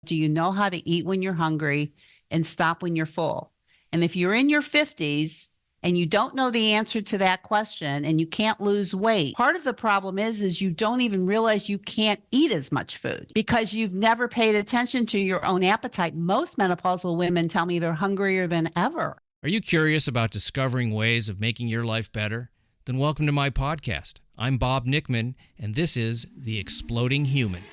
Do you know how to eat when you're hungry and stop when you're full? And if you're in your 50s and you don't know the answer to that question and you can't lose weight, part of the problem is you don't even realize you can't eat as much food because you've never paid attention to your own appetite. Most menopausal women tell me they're hungrier than ever. Are you curious about discovering ways of making your life better? Then welcome to my podcast. I'm Bob Nickman, and this is The Exploding Human.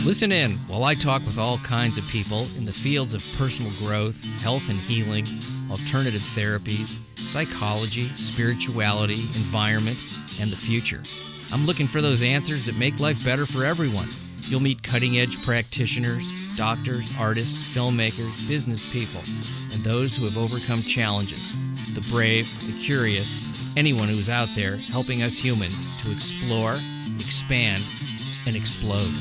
Listen in while I talk with all kinds of people in the fields of personal growth, health and healing, alternative therapies, psychology, spirituality, environment, and the future. I'm looking for those answers that make life better for everyone. You'll meet cutting-edge practitioners, doctors, artists, filmmakers, business people, and those who have overcome challenges. The brave, the curious, anyone who's out there helping us humans to explore, expand, and explode.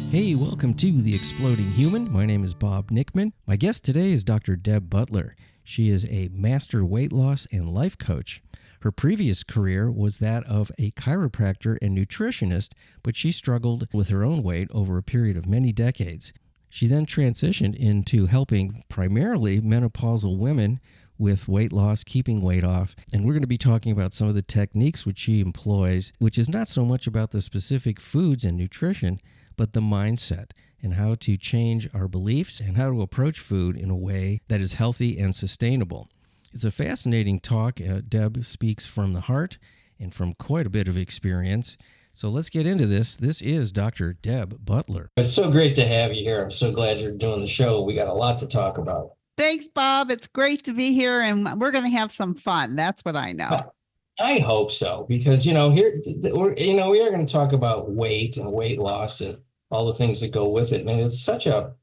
Hey, welcome to The Exploding Human. My name is Bob Nickman. My guest today is Dr. Deb Butler. She is a master weight loss and life coach. Her previous career was that of a chiropractor and nutritionist, but she struggled with her own weight over a period of many decades. She then transitioned into helping primarily menopausal women with weight loss, keeping weight off, and we're going to be talking about some of the techniques which she employs, which is not so much about the specific foods and nutrition, but the mindset and how to change our beliefs and how to approach food in a way that is healthy and sustainable. It's a fascinating talk. Deb speaks from the heart and from quite a bit of experience. So let's get into this. This is Dr. Deb Butler. It's so great to have you here. I'm so glad you're doing the show. We got a lot to talk about. Thanks, Bob. It's great to be here, and we're going to have some fun. That's what I know. I hope so, because, we are going to talk about weight and weight loss and all the things that go with it. And it's such a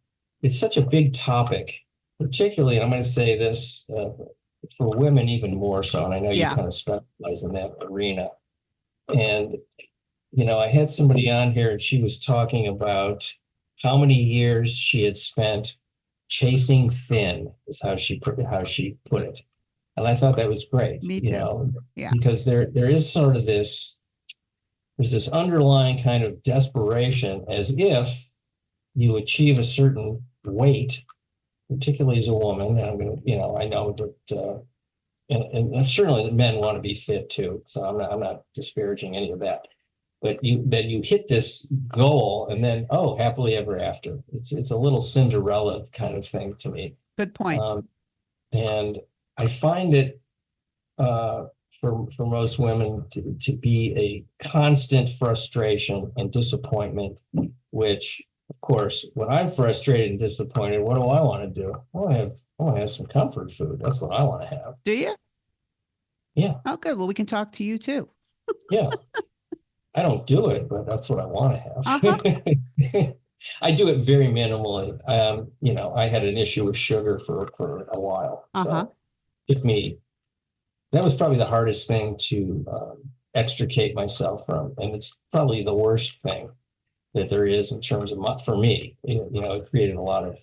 big topic, particularly, and I'm going to say this for women even more so. And I know you kind of specialize in that arena. And, I had somebody on here and she was talking about how many years she had spent chasing thin, is how she put it. And I thought that was great. Me too. Because there is sort of there's this underlying kind of desperation, as if you achieve a certain weight, particularly as a woman. And I'm going to, I know that, and certainly the men want to be fit too. So I'm not disparaging any of that. But you hit this goal, and then happily ever after. It's a little Cinderella kind of thing to me. Good point. And I find it for most women to be a constant frustration and disappointment, which, of course, when I'm frustrated and disappointed, what do I want to do? I want to have some comfort food. That's what I want to have. Do you? Yeah. Oh, good. Well, we can talk to you too. Yeah. I don't do it, but that's what I want to have. Uh-huh. I do it very minimally. I had an issue with sugar for a while. Uh-huh. So that was probably the hardest thing to extricate myself from. And it's probably the worst thing that there is in terms of, for me, it created a lot of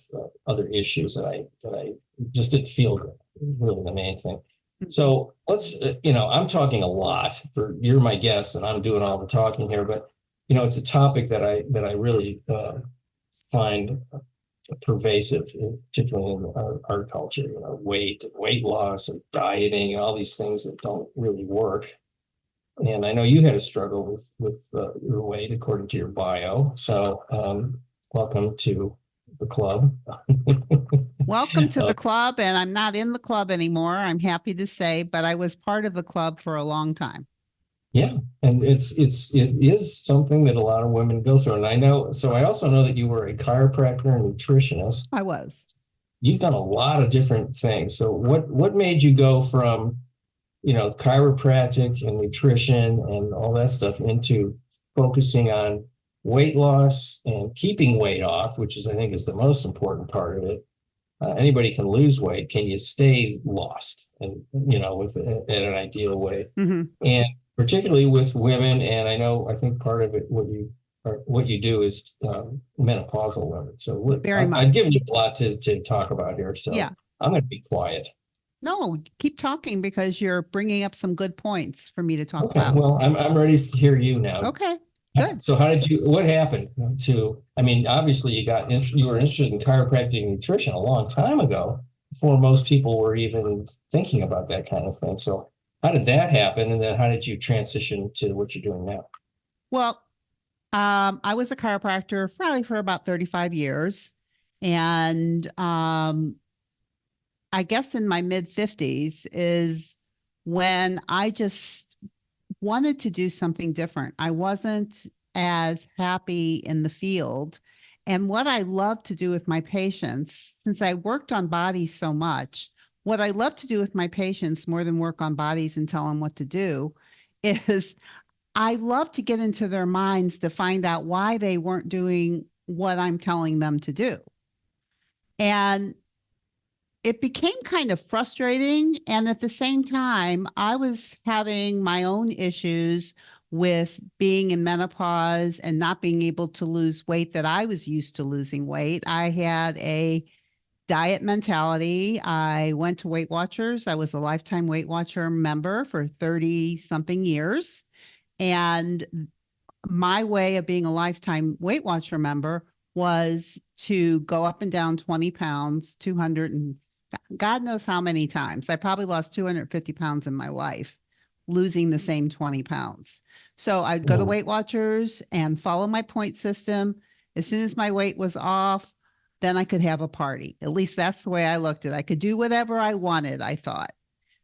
other issues that I just didn't feel good, really the main thing. So let's, I'm talking a lot. You're my guest and I'm doing all the talking here, but, it's a topic that I really find pervasive, particularly in our culture, weight loss and dieting and all these things that don't really work. And I know you had a struggle with your weight according to your bio. So welcome to the club. Welcome to the club. And I'm not in the club anymore, I'm happy to say, but I was part of the club for a long time. Yeah. And it is something that a lot of women go through. And I also know that you were a chiropractor and nutritionist. I was. You've done a lot of different things. So what made you go from, chiropractic and nutrition and all that stuff into focusing on weight loss and keeping weight off, which I think is the most important part of it. Anybody can lose weight. Can you stay lost and, with in an ideal way? Mm-hmm. And particularly with women. And I think part of it, what you do is menopausal women. So I've given you a lot to talk about here. So yeah. I'm going to be quiet. No, keep talking because you're bringing up some good points for me to talk Okay, about. well, I'm ready to hear you now. Okay, good. So what happened to, I mean, obviously you were interested in chiropractic nutrition a long time ago, before most people were even thinking about that kind of thing. So how did that happen? And then how did you transition to what you're doing now? Well, I was a chiropractor probably for about 35 years. And I guess in my mid 50s is when I just wanted to do something different. I wasn't as happy in the field. And what I love to do with my patients, since I worked on bodies so much, what I love to do with my patients more than work on bodies and tell them what to do is I love to get into their minds to find out why they weren't doing what I'm telling them to do. And it became kind of frustrating. And at the same time, I was having my own issues with being in menopause and not being able to lose weight that I was used to losing weight. I had a diet mentality. I went to Weight Watchers. I was a lifetime Weight Watcher member for 30 something years. And my way of being a lifetime Weight Watcher member was to go up and down 20 pounds, 200 and God knows how many times. I probably lost 250 pounds in my life, losing the same 20 pounds. So I'd go to Weight Watchers and follow my point system. As soon as my weight was off, then I could have a party. At least that's the way I looked at it. I could do whatever I wanted, I thought.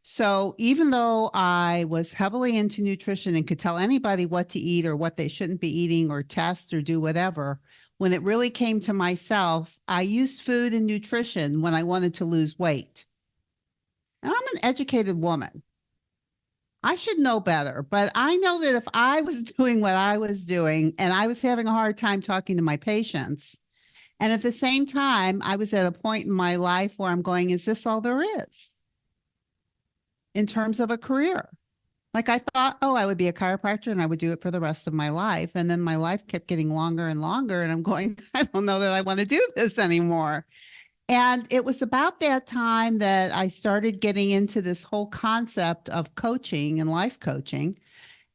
So even though I was heavily into nutrition and could tell anybody what to eat or what they shouldn't be eating or test or do whatever, when it really came to myself, I used food and nutrition when I wanted to lose weight. And I'm an educated woman. I should know better, but I know that if I was doing what I was doing and I was having a hard time talking to my patients, and at the same time, I was at a point in my life where I'm going, is this all there is in terms of a career? Like I thought, oh, I would be a chiropractor and I would do it for the rest of my life. And then my life kept getting longer and longer. And I'm going, I don't know that I want to do this anymore. And it was about that time that I started getting into this whole concept of coaching and life coaching.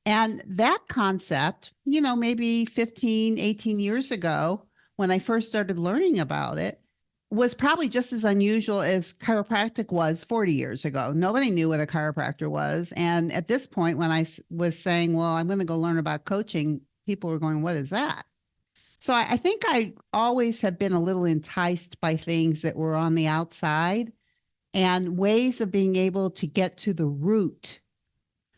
And that concept, maybe 15, 18 years ago, when I first started learning about it, was probably just as unusual as chiropractic was 40 years ago. Nobody knew what a chiropractor was. And at this point, when I was saying, well, I'm going to go learn about coaching, people were going, what is that? So I think I always have been a little enticed by things that were on the outside and ways of being able to get to the root,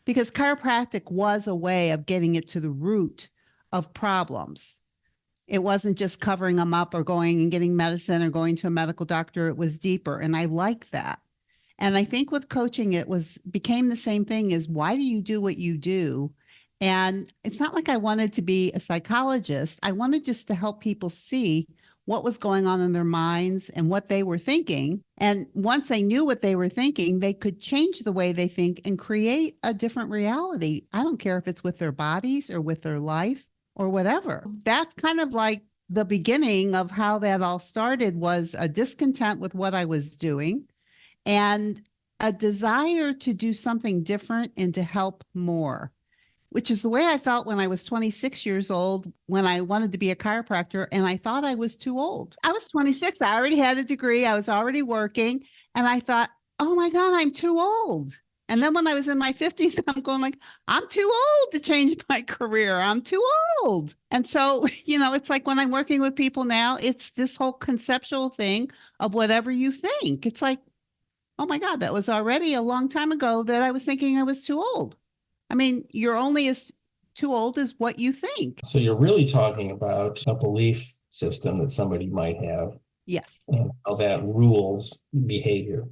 because chiropractic was a way of getting it to the root of problems. It wasn't just covering them up or going and getting medicine or going to a medical doctor. It was deeper. And I like that. And I think with coaching, became the same thing as why do you do what you do? And it's not like I wanted to be a psychologist. I wanted just to help people see what was going on in their minds and what they were thinking. And once they knew what they were thinking, they could change the way they think and create a different reality. I don't care if it's with their bodies or with their life or whatever. That's kind of like the beginning of how that all started, was a discontent with what I was doing and a desire to do something different and to help more, which is the way I felt when I was 26 years old, when I wanted to be a chiropractor and I thought I was too old. I was 26. I already had a degree. I was already working. And I thought, oh my God, I'm too old. And then when I was in my 50s, I'm going like, I'm too old to change my career. I'm too old. And so, it's like when I'm working with people now, it's this whole conceptual thing of whatever you think. It's like, oh my God, that was already a long time ago that I was thinking I was too old. I mean, you're only as too old as what you think. So you're really talking about a belief system that somebody might have. Yes. And how that rules behavior.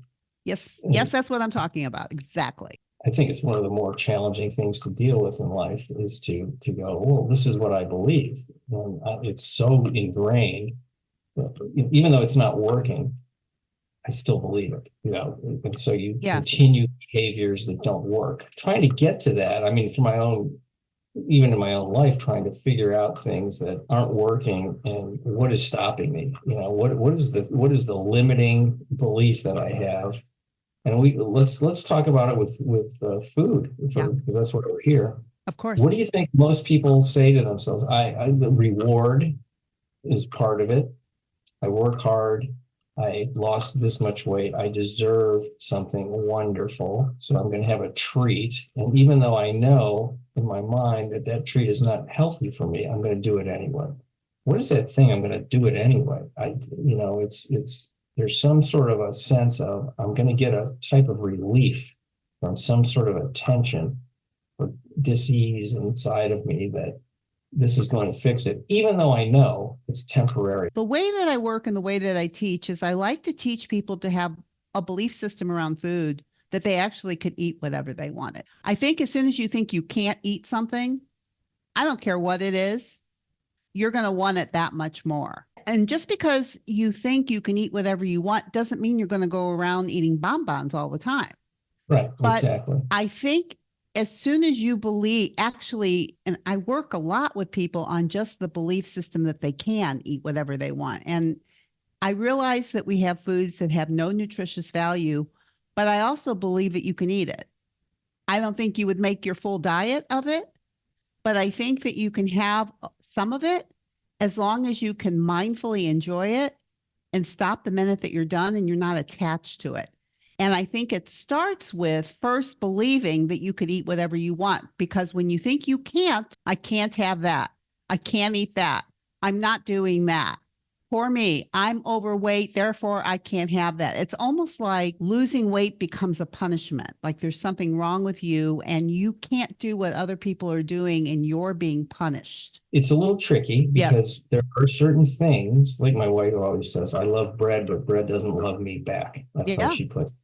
Yes. Yes, that's what I'm talking about. Exactly. I think it's one of the more challenging things to deal with in life is to go, well, this is what I believe. And it's so ingrained, even though it's not working, I still believe it, and so you continue behaviors that don't work. Trying to get to that, I mean, even in my own life, trying to figure out things that aren't working and what is stopping me, what is the limiting belief that I have And let's talk about it with food, because that's what we're here. Of course. What do you think most people say to themselves? The reward is part of it. I work hard. I lost this much weight. I deserve something wonderful. So I'm going to have a treat. And even though I know in my mind that that treat is not healthy for me, I'm going to do it anyway. What is that thing? I'm going to do it anyway. There's some sort of a sense of I'm going to get a type of relief from some sort of a tension or dis-ease inside of me that this is going to fix it, even though I know it's temporary. The way that I work and the way that I teach is I like to teach people to have a belief system around food that they actually could eat whatever they wanted. I think as soon as you think you can't eat something, I don't care what it is, you're going to want it that much more. And just because you think you can eat whatever you want doesn't mean you're going to go around eating bonbons all the time. Right, But exactly. I think as soon as you believe, actually, and I work a lot with people on just the belief system that they can eat whatever they want. And I realize that we have foods that have no nutritious value, but I also believe that you can eat it. I don't think you would make your full diet of it, but I think that you can have some of it as long as you can mindfully enjoy it and stop the minute that you're done and you're not attached to it. And I think it starts with first believing that you could eat whatever you want, because when you think you can't, I can't have that. I can't eat that. I'm not doing that. Poor me, I'm overweight, therefore I can't have that. It's almost like losing weight becomes a punishment, like there's something wrong with you and you can't do what other people are doing and you're being punished. It's a little tricky because there are certain things, like my wife always says, I love bread, but bread doesn't love me back. That's how she puts it.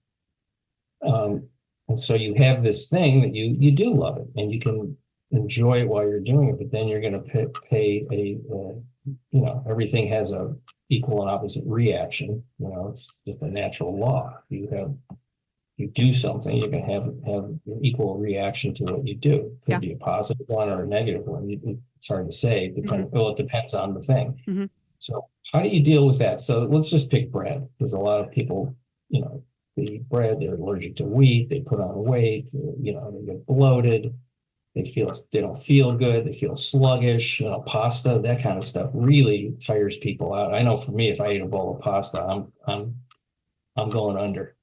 And so you have this thing that you do love it and you can enjoy it while you're doing it, but then you're going to pay everything has a equal and opposite reaction. It's just a natural law. You do something, you're going to have an equal reaction to what you do. Could be a positive one or a negative one. It's hard to say. Well, it depends on the thing. Mm-hmm. So how do you deal with that? So let's just pick bread, because a lot of people, they eat bread, they're allergic to wheat, they put on weight, they get bloated, they don't feel good, they feel sluggish, pasta, that kind of stuff really tires people out. I know for me, if I eat a bowl of pasta, I'm going under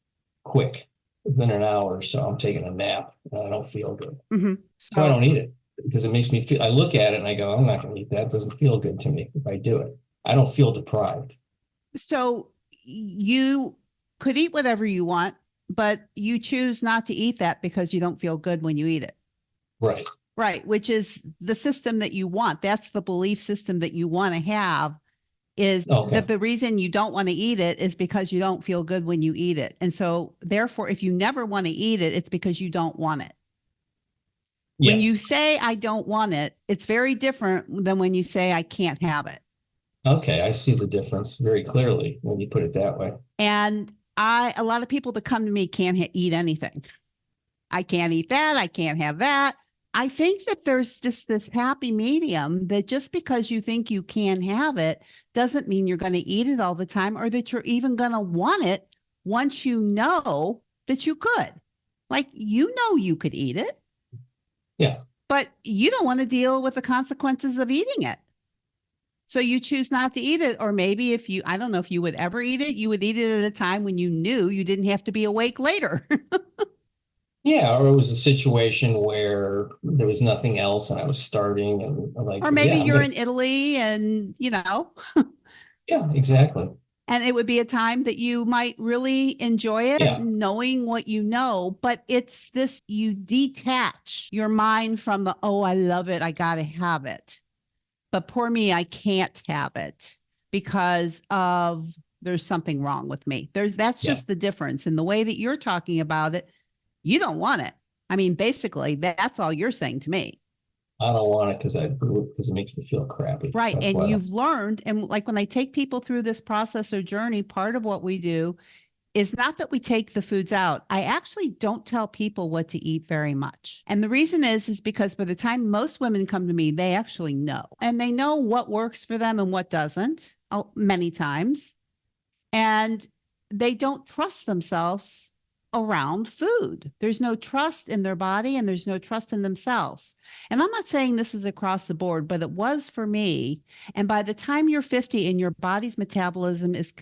quick. Within an hour or so, I'm taking a nap and I don't feel good. Mm-hmm. So I don't eat it because it makes me feel, I look at it and I go, I'm not going to eat that. It doesn't feel good to me if I do it. I don't feel deprived. So you could eat whatever you want, but you choose not to eat that because you don't feel good when you eat it. Right. Right. Which is the system that you want. That's the belief system that you want to have, is that the reason you don't want to eat it is because you don't feel good when you eat it. And so therefore, if you never want to eat it, it's because you don't want it. When you say, I don't want it, it's very different than when you say, I can't have it. Okay. I see the difference very clearly when you put it that way. And a lot of people that come to me can't eat anything. I can't eat that. I can't have that. I think that there's just this happy medium that just because you think you can have it doesn't mean you're going to eat it all the time, or that you're even going to want it once you know that you could. Like, you could eat it. Yeah. But you don't want to deal with the consequences of eating it. So you choose not to eat it. Or maybe I don't know if you would ever eat it, you would eat it at a time when you knew you didn't have to be awake later. Yeah, or it was a situation where there was nothing else and I was starving and like. Or maybe you're in Italy and, Yeah, exactly. And it would be a time that you might really enjoy it, knowing what you know. But it's this, you detach your mind from the, oh, I love it, I got to have it. But poor me, I can't have it because there's something wrong with me. That's just the difference in the way that you're talking about it. You don't want it. I mean, basically, that's all you're saying to me. I don't want it because it makes me feel crappy. Right. And you've learned, and like when I take people through this process or journey, part of what we do is not that we take the foods out. I actually don't tell people what to eat very much. And the reason is because by the time most women come to me, they actually know. And they know what works for them and what doesn't, many times. And they don't trust themselves around food. There's no trust in their body and there's no trust in themselves. And I'm not saying this is across the board, but it was for me. And by the time you're 50 and your body's metabolism is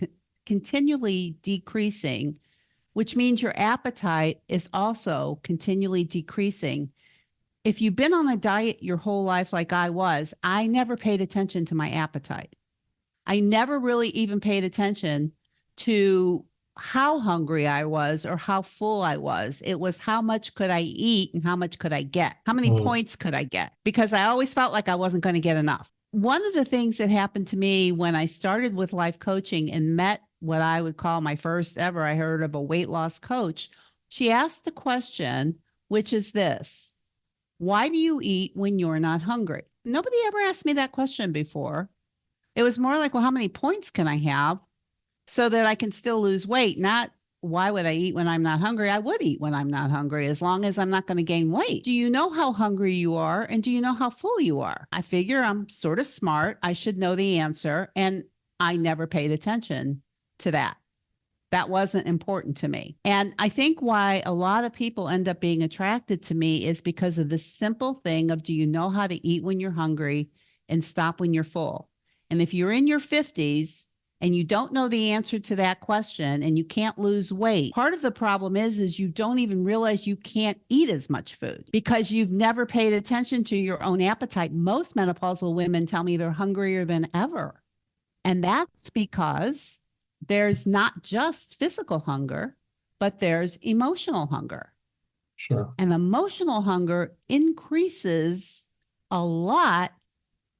continually decreasing, which means your appetite is also continually decreasing. If you've been on a diet your whole life like I was, I never paid attention to my appetite. I never really even paid attention to how hungry I was or how full I was. It was how much could I eat and how much could I get? How many points could I get? Because I always felt like I wasn't going to get enough. One of the things that happened to me when I started with life coaching and met what I would call my first ever, I heard of a weight loss coach. She asked a question, which is this: why do you eat when you're not hungry? Nobody ever asked me that question before. It was more like, well, how many points can I have so that I can still lose weight? Not why would I eat when I'm not hungry? I would eat when I'm not hungry, as long as I'm not going to gain weight. Do you know how hungry you are? And do you know how full you are? I figure I'm sort of smart. I should know the answer. And I never paid attention to that. That wasn't important to me. And I think why a lot of people end up being attracted to me is because of this simple thing of, do you know how to eat when you're hungry and stop when you're full? And if you're in your 50s and you don't know the answer to that question and you can't lose weight, part of the problem is you don't even realize you can't eat as much food because you've never paid attention to your own appetite. Most menopausal women tell me they're hungrier than ever. And that's because there's not just physical hunger, but there's emotional hunger. Sure. And emotional hunger increases a lot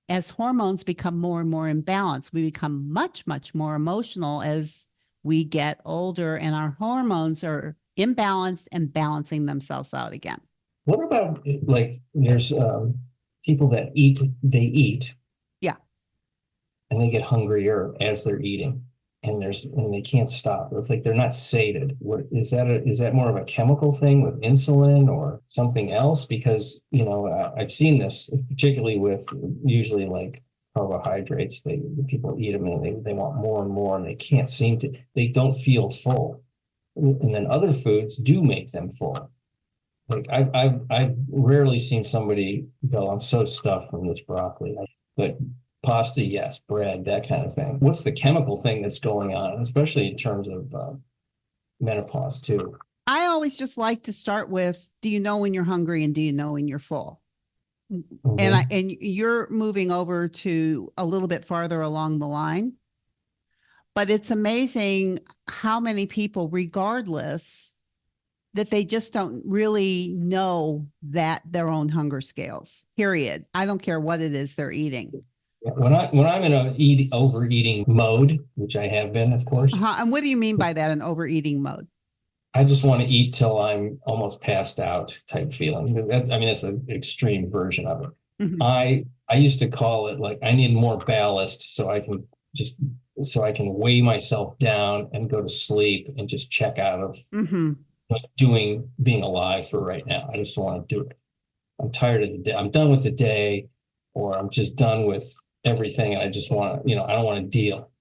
as hormones become more and more imbalanced. We become much, much more emotional as we get older, and our hormones are imbalanced and balancing themselves out again. What about, like, there's people that they eat. Yeah. And they get hungrier as they're eating. And they can't stop. It's like they're not sated. Is that more of a chemical thing with insulin or something else? Because, I've seen this, particularly with usually like carbohydrates. People eat them and they want more and more, and they don't feel full. And then other foods do make them full. Like I've rarely seen somebody go, I'm so stuffed from this broccoli. But pasta, yes. Bread, that kind of thing. What's the chemical thing that's going on, especially in terms of menopause too? I always just like to start with, do you know when you're hungry and do you know when you're full? Mm-hmm. And you're moving over to a little bit farther along the line. But it's amazing how many people, regardless, that they just don't really know that their own hunger scales, period. I don't care what it is they're eating. When I'm in a overeating mode, which I have been, of course. And what do you mean by that, an overeating mode? I just want to eat till I'm almost passed out type feeling. That's an extreme version of it. Mm-hmm. I used to call it like I need more ballast so I can weigh myself down and go to sleep and just check out of being alive for right now. I just don't want to do it. I'm tired of the day. I'm done with the day, or I'm just done with everything. And I just want to, I don't want to deal.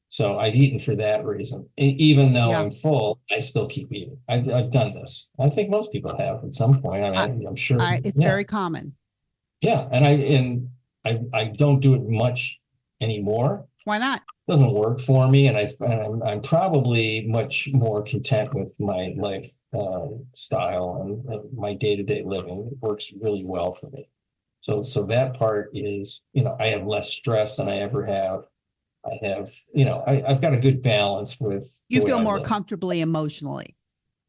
So I've eaten for that reason. Even though I'm full, I still keep eating. I've done this. I think most people have at some point. I'm sure it's very common. Yeah. And I don't do it much anymore. Why not? It doesn't work for me. And I'm probably much more content with my life style and my day-to-day living. It works really well for me. So that part is, I have less stress than I ever have. I have, I've got a good balance with. You feel more comfortably emotionally.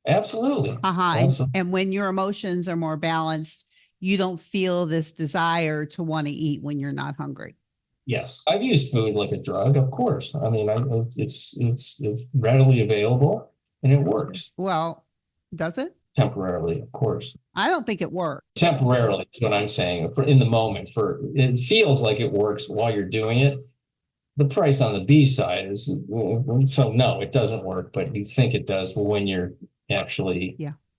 Absolutely. Absolutely. And when your emotions are more balanced, you don't feel this desire to want to eat when you're not hungry. Yes. I've used food like a drug, of course. I mean, it's readily available and it works. Well, does it? Temporarily, of course. I don't think it works. Temporarily is what I'm saying. In the moment, it feels like it works while you're doing it. The price on the B side is, so no, it doesn't work, but you think it does when you're actually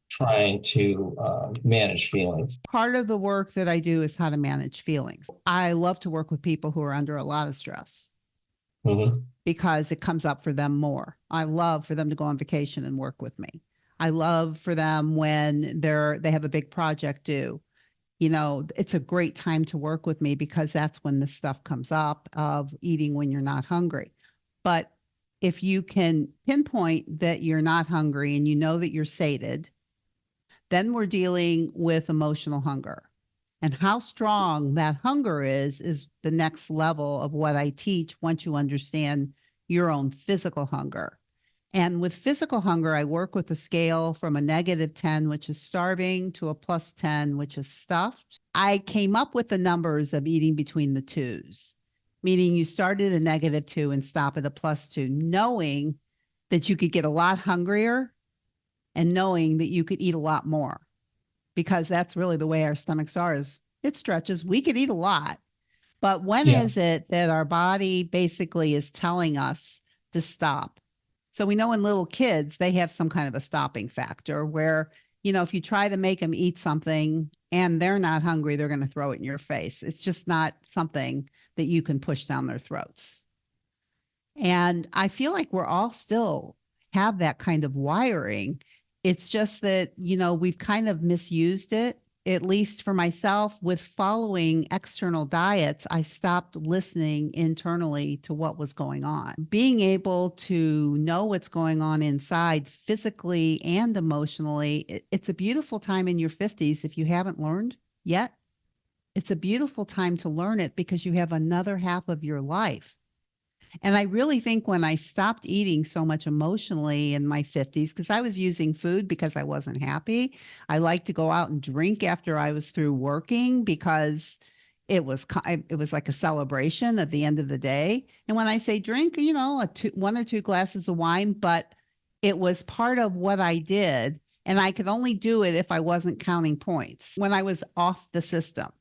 trying to manage feelings. Part of the work that I do is how to manage feelings. I love to work with people who are under a lot of stress because it comes up for them more. I love for them to go on vacation and work with me. I love for them when they have a big project due. It's a great time to work with me because that's when the stuff comes up of eating when you're not hungry. But if you can pinpoint that you're not hungry and you know that you're sated, then we're dealing with emotional hunger. And how strong that hunger is the next level of what I teach once you understand your own physical hunger. And with physical hunger, I work with a scale from a -10, which is starving, to a +10, which is stuffed. I came up with the numbers of eating between the twos, meaning you start at a -2 and stop at a +2, knowing that you could get a lot hungrier and knowing that you could eat a lot more, because that's really the way our stomachs are. Is it stretches. We could eat a lot, but when is it that our body basically is telling us to stop? So we know in little kids, they have some kind of a stopping factor where, if you try to make them eat something and they're not hungry, they're going to throw it in your face. It's just not something that you can push down their throats. And I feel like we're all still have that kind of wiring. It's just that, we've kind of misused it. At least for myself, with following external diets, I stopped listening internally to what was going on. Being able to know what's going on inside physically and emotionally, it's a beautiful time in your 50s if you haven't learned yet. It's a beautiful time to learn it because you have another half of your life. And I really think when I stopped eating so much emotionally in my 50s, because I was using food because I wasn't happy. I liked to go out and drink after I was through working because it was like a celebration at the end of the day. And when I say drink, 1 or 2 glasses of wine, but it was part of what I did. And I could only do it if I wasn't counting points when I was off the system.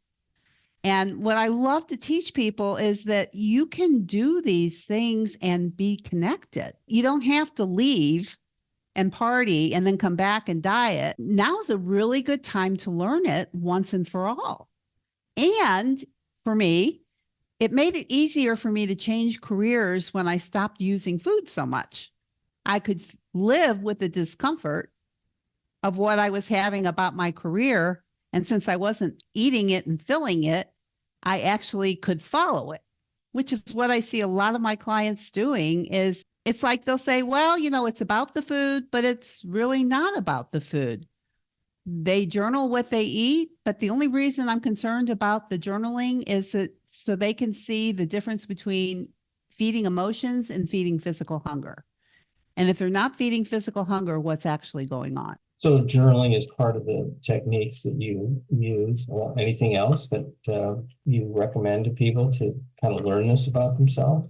And what I love to teach people is that you can do these things and be connected. You don't have to leave and party and then come back and diet. Now is a really good time to learn it once and for all. And for me, it made it easier for me to change careers when I stopped using food so much. I could live with the discomfort of what I was having about my career. And since I wasn't eating it and filling it, I actually could follow it, which is what I see a lot of my clients doing. Is it's like they'll say, well, it's about the food, but it's really not about the food. They journal what they eat, but the only reason I'm concerned about the journaling is that so they can see the difference between feeding emotions and feeding physical hunger. And if they're not feeding physical hunger, what's actually going on? So journaling is part of the techniques that you use. Anything else that you recommend to people to kind of learn this about themselves?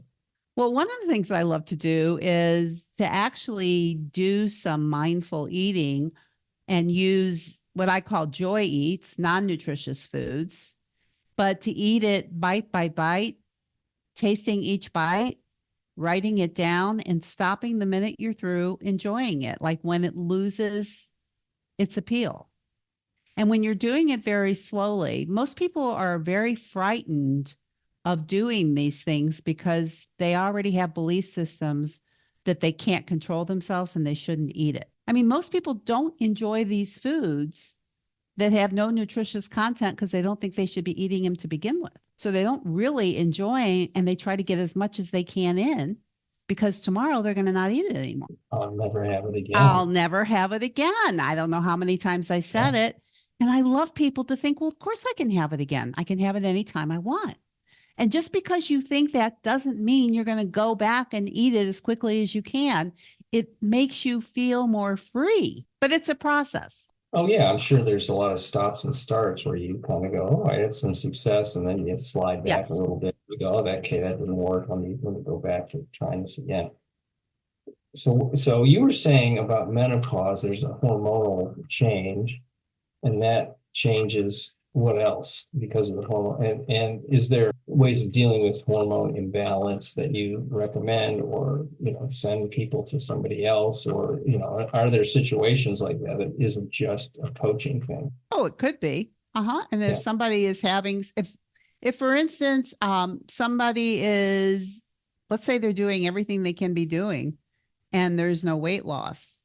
Well, one of the things I love to do is to actually do some mindful eating and use what I call joy eats, non-nutritious foods, but to eat it bite by bite, tasting each bite, writing it down, and stopping the minute you're through, enjoying it, like when it loses its appeal. And when you're doing it very slowly, most people are very frightened of doing these things because they already have belief systems that they can't control themselves and they shouldn't eat it. I mean, most people don't enjoy these foods that have no nutritious content because they don't think they should be eating them to begin with. So they don't really enjoy, and they try to get as much as they can in because tomorrow they're going to not eat it anymore. I'll never have it again. I'll never have it again. I don't know how many times I said it. And I love people to think, well, of course I can have it again. I can have it anytime I want. And just because you think that doesn't mean you're going to go back and eat it as quickly as you can. It makes you feel more free, but it's a process. Oh, yeah. I'm sure there's a lot of stops and starts where you kind of go, oh, I had some success, and then you slide back a little bit. You go, oh, that didn't work. Let me go back to trying this again. So you were saying about menopause, there's a hormonal change, and that changes what else because of the hormone? And is there ways of dealing with hormone imbalance that you recommend, or send people to somebody else, or are there situations like that that isn't just a coaching thing? Oh, it could be. And if somebody is having, if for instance, somebody is, let's say they're doing everything they can be doing and there's no weight loss,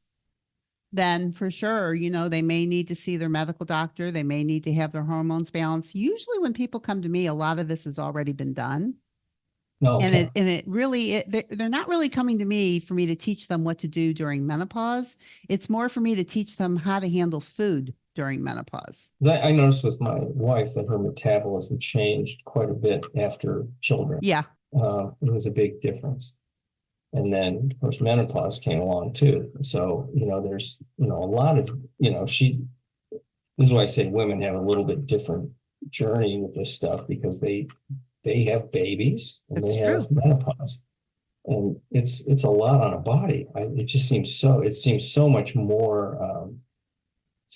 then for sure, they may need to see their medical doctor. They may need to have their hormones balanced. Usually when people come to me, a lot of this has already been done. No, And okay. it really, they're not really coming to me for me to teach them what to do during menopause. It's more for me to teach them how to handle food during menopause. I noticed with my wife that her metabolism changed quite a bit after children. Yeah. It was a big difference. And then, of course, menopause came along too. So, there's, a lot of, this is why I say women have a little bit different journey with this stuff, because they have babies and That's they true. have menopause. And it's a lot on a body. It seems so much more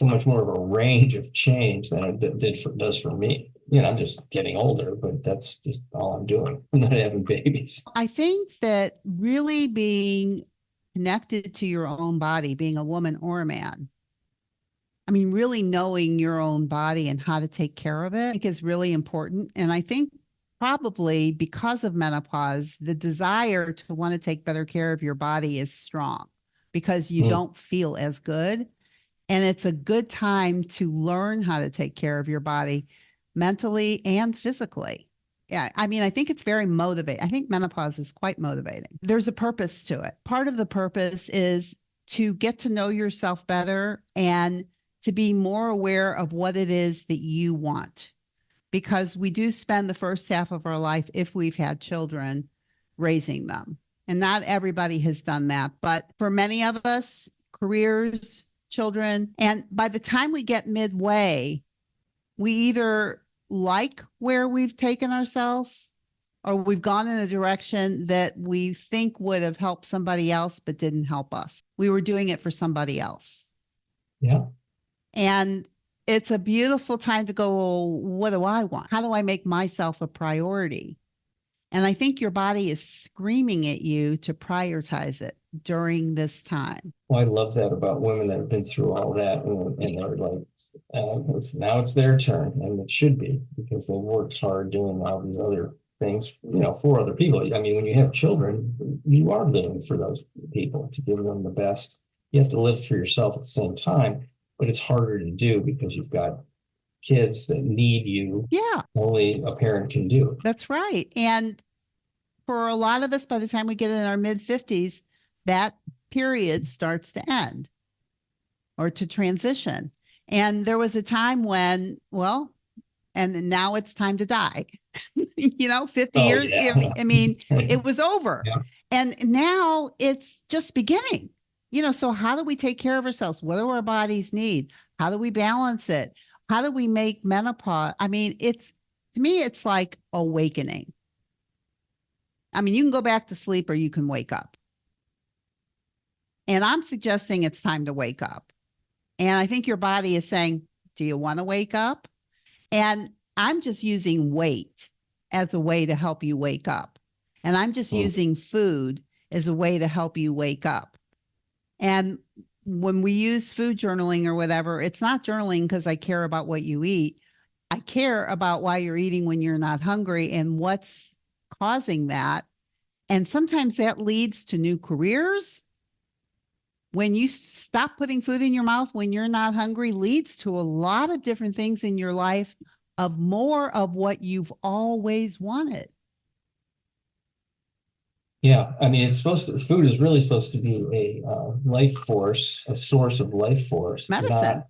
of a range of change than it does for me. I'm just getting older, but that's just all I'm doing. I'm not having babies. I think that really being connected to your own body, being a woman or a man, really knowing your own body and how to take care of it, I think is really important. And I think probably because of menopause, the desire to want to take better care of your body is strong because you don't feel as good. And it's a good time to learn how to take care of your body mentally and physically. Yeah, I think it's very motivating. I think menopause is quite motivating. There's a purpose to it. Part of the purpose is to get to know yourself better and to be more aware of what it is that you want. Because we do spend the first half of our life, if we've had children, raising them. And not everybody has done that. But for many of us, careers, children, and by the time we get midway, we either like where we've taken ourselves or we've gone in a direction that we think would have helped somebody else but didn't help us. We were doing it for somebody else. Yeah. And it's a beautiful time to go, well, what do I want? How do I make myself a priority? And I think your body is screaming at you to prioritize it during this time. Well, I love that about women that have been through all that, and they're like, now it's their turn, and it should be, because they worked hard doing all these other things, for other people. When you have children, you are living for those people to give them the best. You have to live for yourself at the same time, but it's harder to do because you've got kids that need you. Yeah. Only a parent can do. That's right. And for a lot of us, by the time we get in our mid-50s, that period starts to end or to transition. And there was a time when, and now it's time to die. 50 years. Yeah. It was over. Yeah. And now it's just beginning. So how do we take care of ourselves? What do our bodies need? How do we balance it? How do we make menopause? To me, it's like awakening. You can go back to sleep or you can wake up. And I'm suggesting it's time to wake up. And I think your body is saying, do you want to wake up? And I'm just using weight as a way to help you wake up. And I'm just using food as a way to help you wake up. And when we use food journaling or whatever, it's not journaling because I care about what you eat. I care about why you're eating when you're not hungry and what's causing that. And sometimes that leads to new careers. When you stop putting food in your mouth when you're not hungry, leads to a lot of different things in your life of more of what you've always wanted. Yeah, food is really supposed to be a life force, a source of life force, medicine,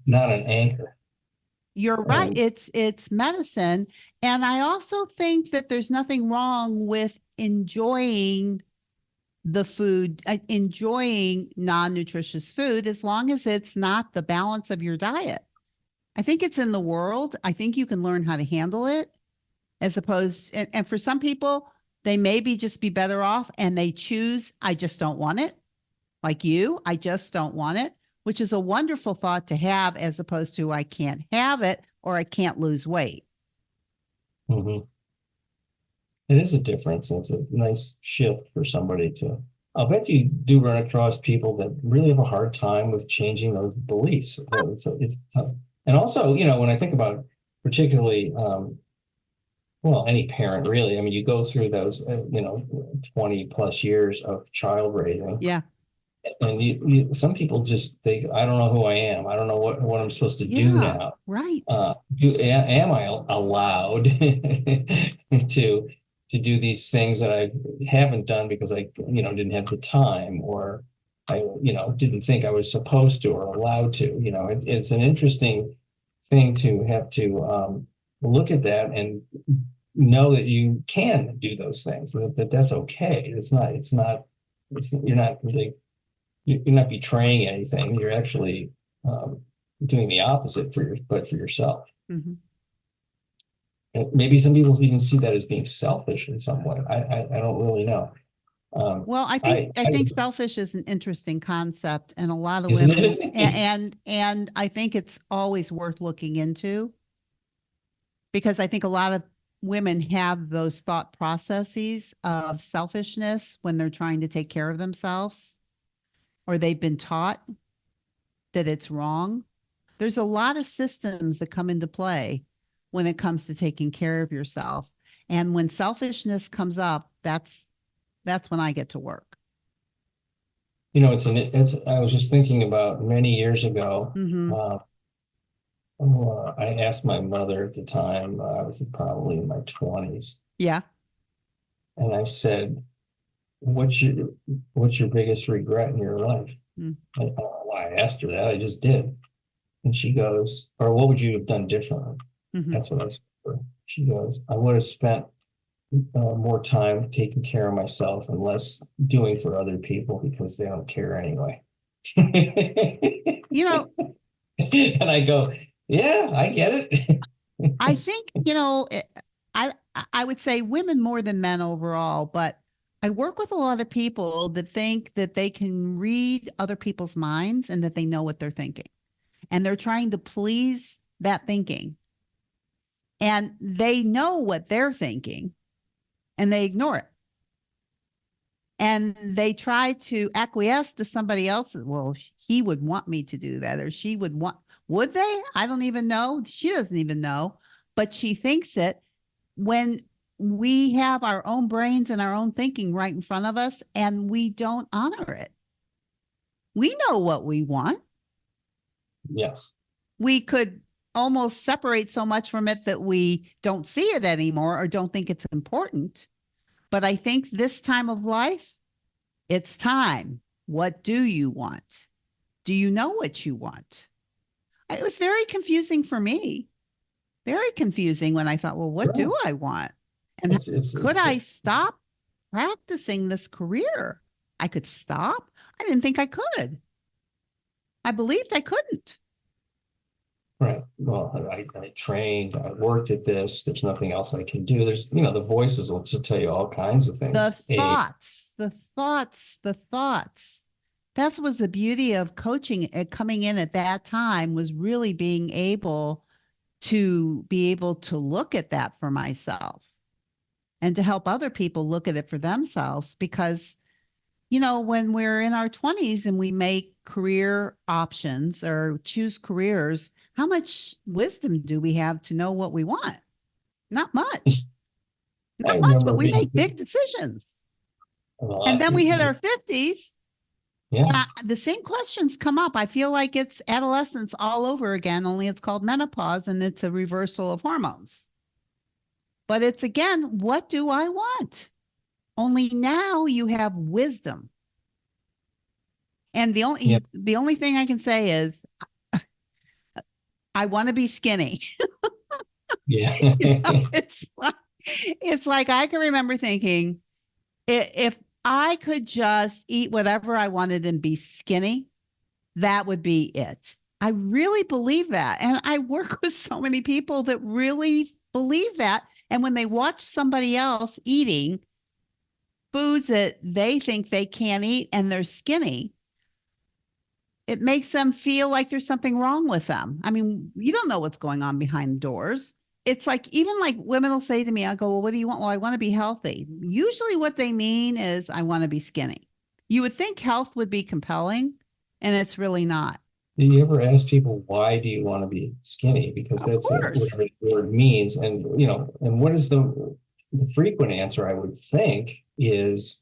not an anchor. You're right. It's medicine. And I also think that there's nothing wrong with enjoying the food, enjoying non-nutritious food, as long as it's not the balance of your diet. I think it's in the world. I think you can learn how to handle it as opposed, and for some people, they maybe just be better off and they choose, I just don't want it. Like you, I just don't want it, which is a wonderful thought to have as opposed to I can't have it or I can't lose weight. Mm-hmm. It is a difference. It's a nice shift for somebody to, I'll bet you do run across people that really have a hard time with changing those beliefs. It's tough. And also, when I think about particularly, any parent really, you go through those, 20 plus years of child raising. Yeah. And some people just think, I don't know who I am. I don't know what I'm supposed to do Yeah, now. right. Am I allowed to do these things that I haven't done because I, didn't have the time, or I, didn't think I was supposed to or allowed to. It's an interesting thing to have to look at that and know that you can do those things, that's okay. You're not betraying anything. You're actually doing the opposite for yourself. Mm-hmm. And maybe some people even see that as being selfish in some way. I don't really know. Well, I think selfish is an interesting concept, and a lot of Isn't women, it? and I think it's always worth looking into, because I think a lot of women have those thought processes of selfishness when they're trying to take care of themselves, or they've been taught that it's wrong. There's a lot of systems that come into play when it comes to taking care of yourself. And when selfishness comes up, that's when I get to work. I was just thinking about many years ago. Mm-hmm. I asked my mother at the time, I was probably in my 20s. Yeah. And I said, what's your biggest regret in your life? Mm. I don't know why I asked her that. I just did. And she goes, or what would you have done differently? Mm-hmm. That's what I said to her. She goes, I would have spent more time taking care of myself and less doing for other people, because they don't care anyway. And I go, yeah, I get it. I think, I would say women more than men overall, but I work with a lot of people that think that they can read other people's minds and that they know what they're thinking. And they're trying to please that thinking. And they know what they're thinking and they ignore it. And they try to acquiesce to somebody else's. Well, he would want me to do that, or she would they? I don't even know. She doesn't even know, but she thinks it, when we have our own brains and our own thinking right in front of us and we don't honor it. We know what we want. Yes. We could almost separate so much from it that we don't see it anymore or don't think it's important. But I think this time of life, it's time. What do you want? Do you know what you want? It was very confusing for me. Very confusing when I thought, well, what do I want? And could I stop practicing this career? I could stop. I didn't think I could. I believed I couldn't. Right. Well, I trained, I worked at this. There's nothing else I can do. There's, the voices will tell you all kinds of things. The thoughts. That was the beauty of coaching. Coming in at that time was really being able to look at that for myself and to help other people look at it for themselves. Because, when we're in our 20s and we make career options or choose careers, how much wisdom do we have to know what we want? Not much. Not much, but we make big decisions. And then we hit our 50s. Yeah. And the same questions come up. I feel like it's adolescence all over again, only it's called menopause and it's a reversal of hormones. But it's, again, what do I want? Only now you have wisdom. And the only thing I can say is I want to be skinny. Yeah. It's like I can remember thinking, if I could just eat whatever I wanted and be skinny, that would be it. I really believe that. And I work with so many people that really believe that. And when they watch somebody else eating foods that they think they can't eat and they're skinny, it makes them feel like there's something wrong with them. I mean, you don't know what's going on behind the doors. It's like, even like women will say to me, I go, well, what do you want? Well, I want to be healthy. Usually what they mean is I want to be skinny. You would think health would be compelling, and it's really not. Do you ever ask people, why do you want to be skinny? Because that's what the word means. And, and what is the frequent answer, I would think, is,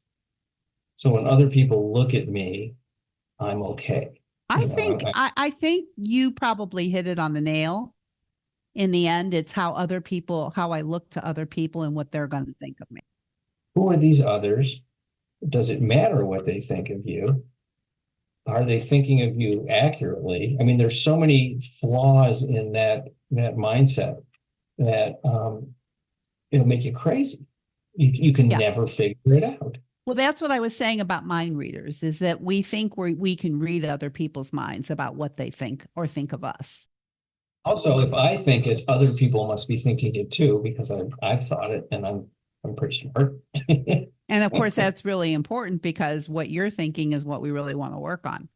so when other people look at me, I'm okay. I You know, think I think you probably hit it on the nail. In the end, it's how I look to other people and what they're going to think of me. who are these others? Does it matter what they think of you? Are they thinking of you accurately? I mean, there's so many flaws in that mindset that it'll make you crazy. You can Yeah. never figure it out. Well, that's what I was saying about mind readers, is that we think we can read other people's minds about what they think or think of us. Also, if I think it, other people must be thinking it too, because I've thought it and I'm pretty smart. And of course, that's really important because what you're thinking is what we really want to work on.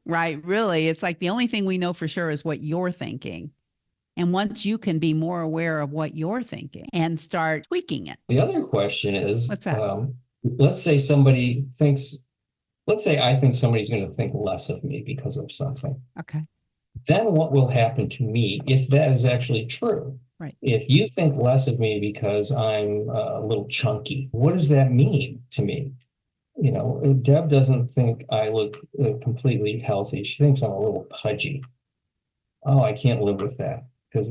Right. Really, it's like the only thing we know for sure is what you're thinking. And once you can be more aware of what you're thinking and start tweaking it. The other question is, What's that? let's say I think somebody's going to think less of me because of something. Okay. Then what will happen to me if that is actually true? Right. If you think less of me because I'm a little chunky, what does that mean to me? You know, Deb doesn't think I look completely healthy. She thinks I'm a little pudgy. Oh, I can't live with that, because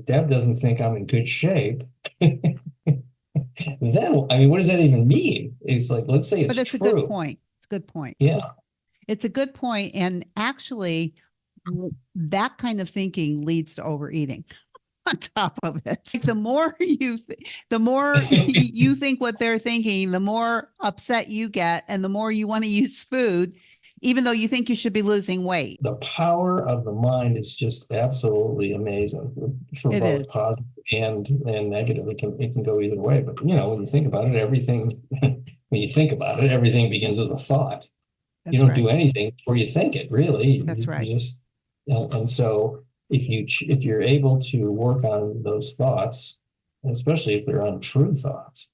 Deb doesn't think I'm in good shape. Then, I mean, what does that even mean? It's like, let's say it's But it's true. a good point. It's a good point. Yeah. It's a good point. And actually, that kind of thinking leads to overeating on top of it. Like the more you think what they're thinking, the more upset you get and the more you want to use food, even though you think you should be losing weight. The power of the mind is just absolutely amazing for both positive and negative. It can go either way. But you know, when you think about it, everything begins with a thought. That's you don't right. do anything before you think it, really. That's right. And so if you're able to work on those thoughts, especially if they're untrue thoughts,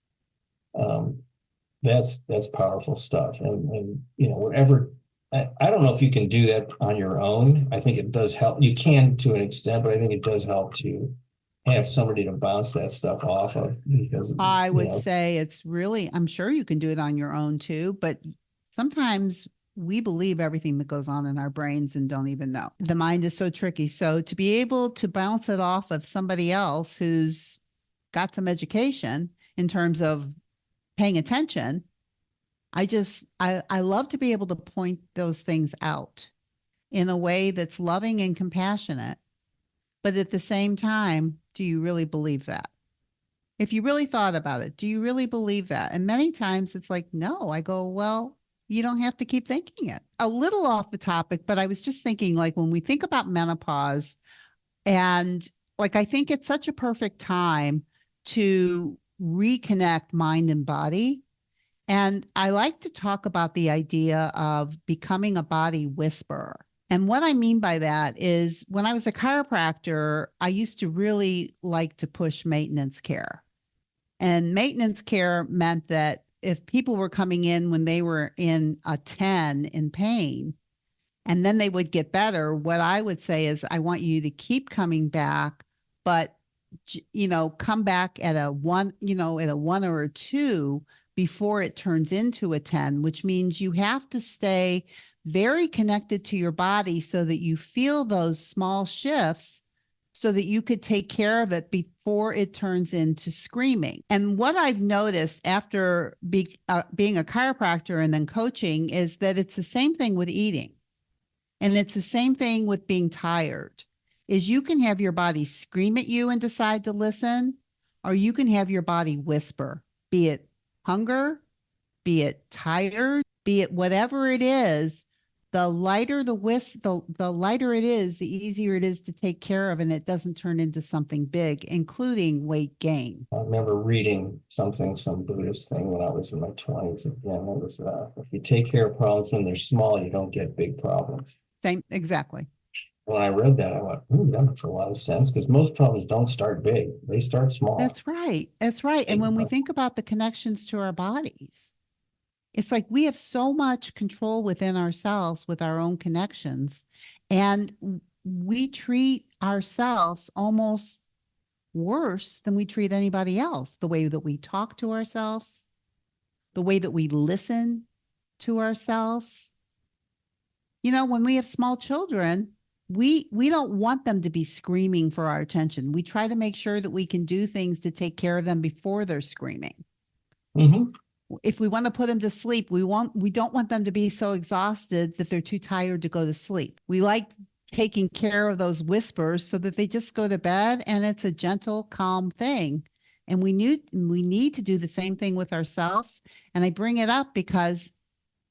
that's powerful stuff. And you know, whatever, I don't know if you can do that on your own. I think it does help. You can to an extent, but I think it does help to have somebody to bounce that stuff off of, because I would say it's really, I'm sure you can do it on your own too, but sometimes we believe everything that goes on in our brains and don't even know. The mind is so tricky. So to be able to bounce it off of somebody else who's got some education in terms of paying attention, I love to be able to point those things out in a way that's loving and compassionate. But at the same time, do you really believe that? If you really thought about it, do you really believe that? And many times it's like, no. I go, well, you don't have to keep thinking it. A little off the topic, but I was just thinking, like, when we think about menopause, and like, I think it's such a perfect time to reconnect mind and body. And I like to talk about the idea of becoming a body whisperer. And what I mean by that is, when I was a chiropractor, I used to really like to push maintenance care. And maintenance care meant that if people were coming in when they were in a 10 in pain, and then they would get better, what I would say is, I want you to keep coming back, but, you know, come back at a 1, at a 1 or a 2 before it turns into a 10, which means you have to stay very connected to your body so that you feel those small shifts, so that you could take care of it before it turns into screaming. And what I've noticed after being a chiropractor and then coaching is that it's the same thing with eating. And it's the same thing with being tired, is you can have your body scream at you and decide to listen, or you can have your body whisper, be it hunger, be it tired, be it whatever it is. The lighter the lighter it is, the easier it is to take care of, and it doesn't turn into something big, including weight gain. I remember reading some Buddhist thing when I was in my 20s. Again, it was if you take care of problems when they're small, you don't get big problems. Same, exactly. When I read that, I went, "Ooh, that makes a lot of sense," because most problems don't start big; they start small. That's right. That's right. And when we think about the connections to our bodies, it's like we have so much control within ourselves with our own connections, and we treat ourselves almost worse than we treat anybody else. The way that we talk to ourselves, the way that we listen to ourselves. You know, when we have small children, we don't want them to be screaming for our attention. We try to make sure that we can do things to take care of them before they're screaming. Mm-hmm. If we want to put them to sleep, we don't want them to be so exhausted that they're too tired to go to sleep. We like taking care of those whispers so that they just go to bed and it's a gentle, calm thing. And we need to do the same thing with ourselves. And I bring it up because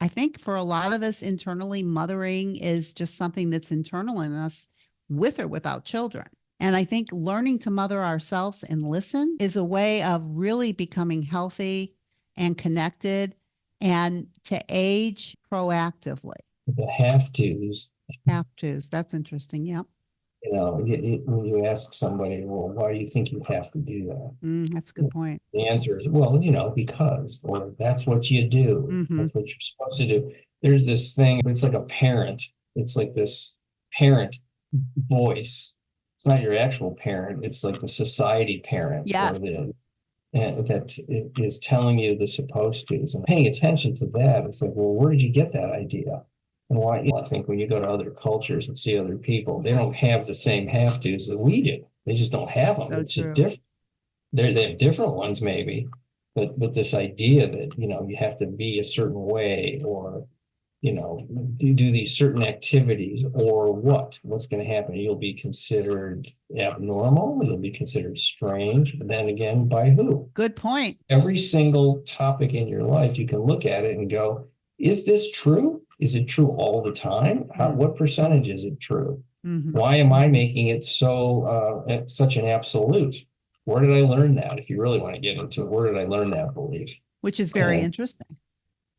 I think for a lot of us internally, mothering is just something that's internal in us with or without children. And I think learning to mother ourselves and listen is a way of really becoming healthy and connected and to age proactively. The have-tos. Have-tos. That's interesting. Yep. You know, when you ask somebody, well, why do you think you have to do that? That's a good point. The answer is, well, you know, because, or that's what you do. Mm-hmm. That's what you're supposed to do. There's this thing, it's like a parent. It's like this parent voice. It's not your actual parent. It's like the society parent. Yes. And that is telling you the supposed to's and paying attention to that. It's like, well, where did you get that idea? And why? I think when you go to other cultures and see other people, they don't have the same have tos that we do. They just don't have them. So it's true. just different. They have different ones maybe, but this idea that, you know, you have to be a certain way or, you know, do these certain activities or what's going to happen? You'll be considered abnormal. You'll be considered strange. But then again, by who? Good point. Every single topic in your life, you can look at it and go, is this true? Is it true all the time? What percentage is it true? Mm-hmm. Why am I making it so such an absolute? Where did I learn that? If you really want to get into it, where did I learn that belief? Which is very interesting.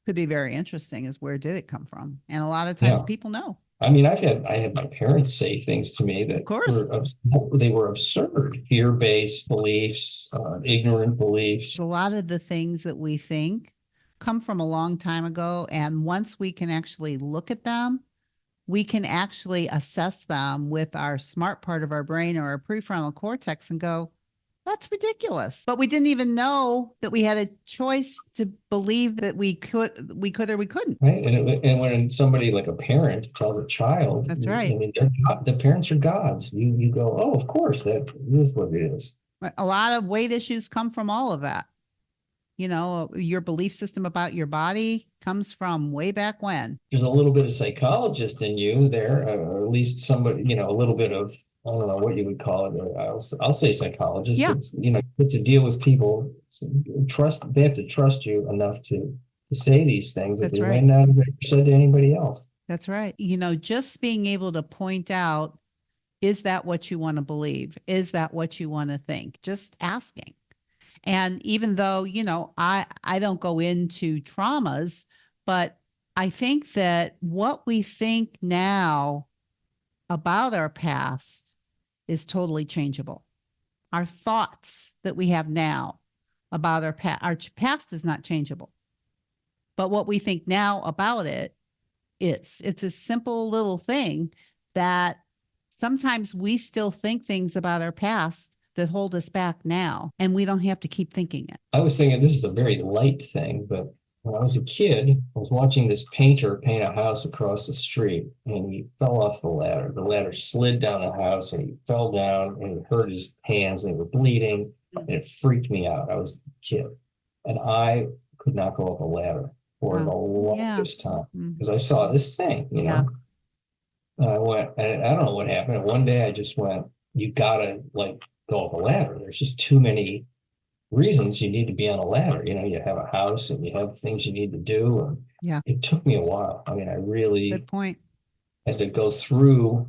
Could be very interesting is where did it come from? And a lot of times people know. I mean, I had my parents say things to me that were absurd, fear-based beliefs, ignorant beliefs. A lot of the things that we think come from a long time ago. And once we can actually look at them, we can actually assess them with our smart part of our brain or our prefrontal cortex and go, that's ridiculous. But we didn't even know that we had a choice to believe that we could or we couldn't. Right. And when somebody like a parent tells a child, that's right. I mean, the parents are gods. You go, oh, of course, that is what it is. A lot of weight issues come from all of that. You know, your belief system about your body comes from way back when. There's a little bit of psychologist in you there, or at least somebody, you know, a little bit of, I don't know what you would call it. I'll say psychologist. Yeah. But, you know, to deal with people, they have to trust you enough to say these things that they might not have said to anybody else. That's right. You know, just being able to point out, is that what you want to believe? Is that what you want to think? Just asking. And even though, you know, I don't go into traumas, but I think that what we think now about our past is totally changeable. Our thoughts that we have now about our past is not changeable. But what we think now about it is. It's a simple little thing that sometimes we still think things about our past that hold us back now, and we don't have to keep thinking it. I was thinking this is a very light thing, but when I was a kid, I was watching this painter paint a house across the street, and he fell off the ladder. The ladder slid down the house, and he fell down, and he hurt his hands, and they were bleeding, and it freaked me out. I was a kid, and I could not go up a ladder for the longest time because I saw this thing, you know. And I went, and I don't know what happened. And one day I just went, you gotta go up a ladder. There's just too many reasons you need to be on a ladder. You know, you have a house and you have things you need to do. And it took me a while. I mean, I really had to go through,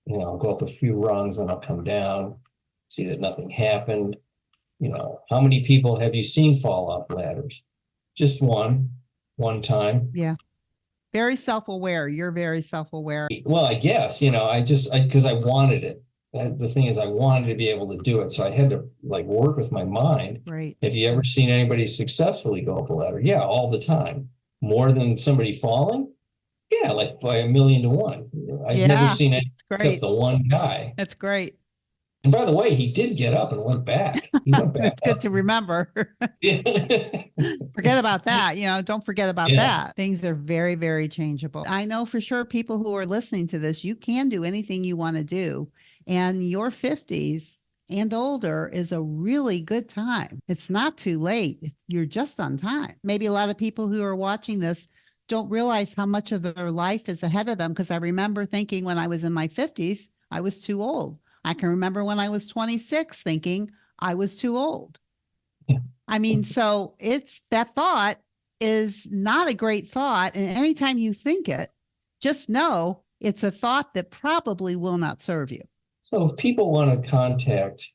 you know, go up a few rungs, then I'll come down, see that nothing happened. You know, how many people have you seen fall off ladders? Just one time. Yeah. Very self-aware. You're very self-aware. Well, I guess, you know, because I wanted it. The thing is, I wanted to be able to do it. So I had to work with my mind. Right. Have you ever seen anybody successfully go up a ladder? Yeah, all the time. More than somebody falling? Yeah, like by 1,000,000 to 1. I've never seen it except the one guy. That's great. And by the way, he did get up and went back. He went back It's good up. to remember. Yeah. Forget about that. Don't forget about Yeah. that. Things are very, very changeable. I know for sure people who are listening to this, you can do anything you want to do. And your 50s and older is a really good time. It's not too late. You're just on time. Maybe a lot of people who are watching this don't realize how much of their life is ahead of them. Because I remember thinking when I was in my 50s, I was too old. I can remember when I was 26 thinking I was too old. Yeah. I mean, so that thought is not a great thought. And anytime you think it, just know it's a thought that probably will not serve you. So if people want to contact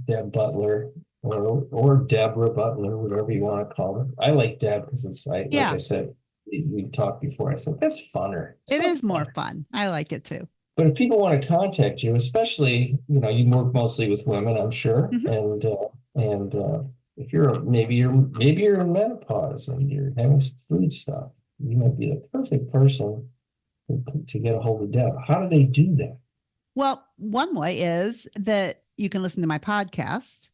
Deb Butler or Deborah Butler, whatever you want to call her. I like Deb because it's like I said, we talked before. I said, that's funner. It is more fun. I like it too. But if people want to contact you, especially, you work mostly with women, I'm sure. Mm-hmm. And if maybe you're in menopause and you're having some food stuff, you might be the perfect person to get a hold of Deb. How do they do that? Well, one way is that you can listen to my podcast.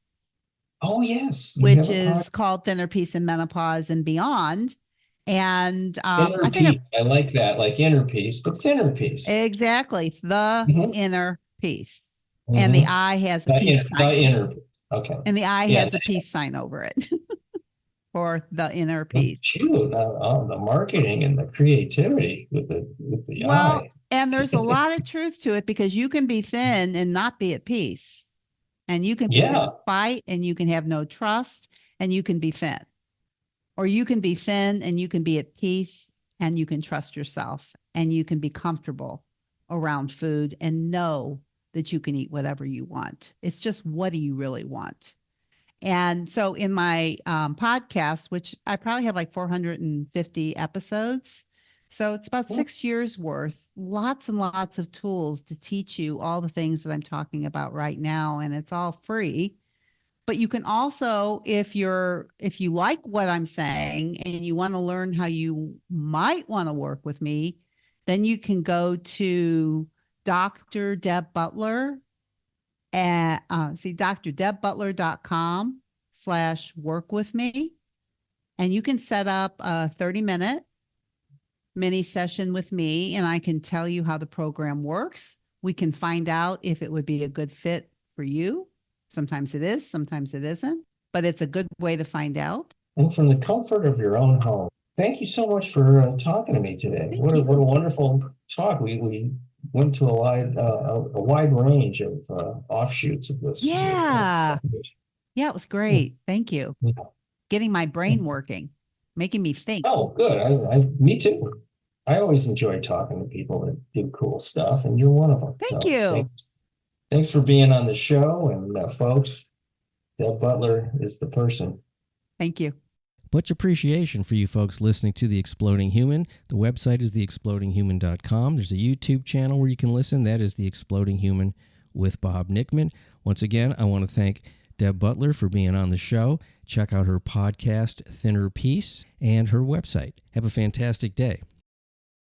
Oh, yes. Which is called Thinner Peace in Menopause and Beyond. And I like that, like inner peace, but thinner peace. Exactly. The inner peace. Mm-hmm. And the I has a peace sign. The inner peace. Okay. And the I has a peace sign over it for the inner peace. Cute. The marketing and the creativity with the I. And there's a lot of truth to it because you can be thin and not be at peace. And you can be in a fight and you can have no trust and you can be thin. Or you can be thin and you can be at peace and you can trust yourself and you can be comfortable around food and know that you can eat whatever you want. It's just, what do you really want? And so in my podcast, which I probably have like 450 episodes, so it's about 6 years worth, lots and lots of tools to teach you all the things that I'm talking about right now. And it's all free. But you can also, if you like what I'm saying and you want to learn how you might want to work with me, then you can go to Dr. Deb Butler at drdebbutler.com/work with me. And you can set up a 30-minute mini session with me and I can tell you how the program works. We can find out if it would be a good fit for you. Sometimes it is, sometimes it isn't, but it's a good way to find out. And from the comfort of your own home. Thank you so much for talking to me today. What a wonderful talk. We went to a wide range of offshoots of this. Yeah. Yeah, it was great. Thank you. Yeah. Getting my brain working, making me think. Oh, good. Me too. I always enjoy talking to people that do cool stuff, and you're one of them. Thank you. Thanks for being on the show. And folks, Deb Butler is the person. Thank you. Much appreciation for you folks listening to The Exploding Human. The website is theexplodinghuman.com. There's a YouTube channel where you can listen. That is The Exploding Human with Bob Nickman. Once again, I want to thank Deb Butler for being on the show. Check out her podcast, Thinner Peace, and her website. Have a fantastic day.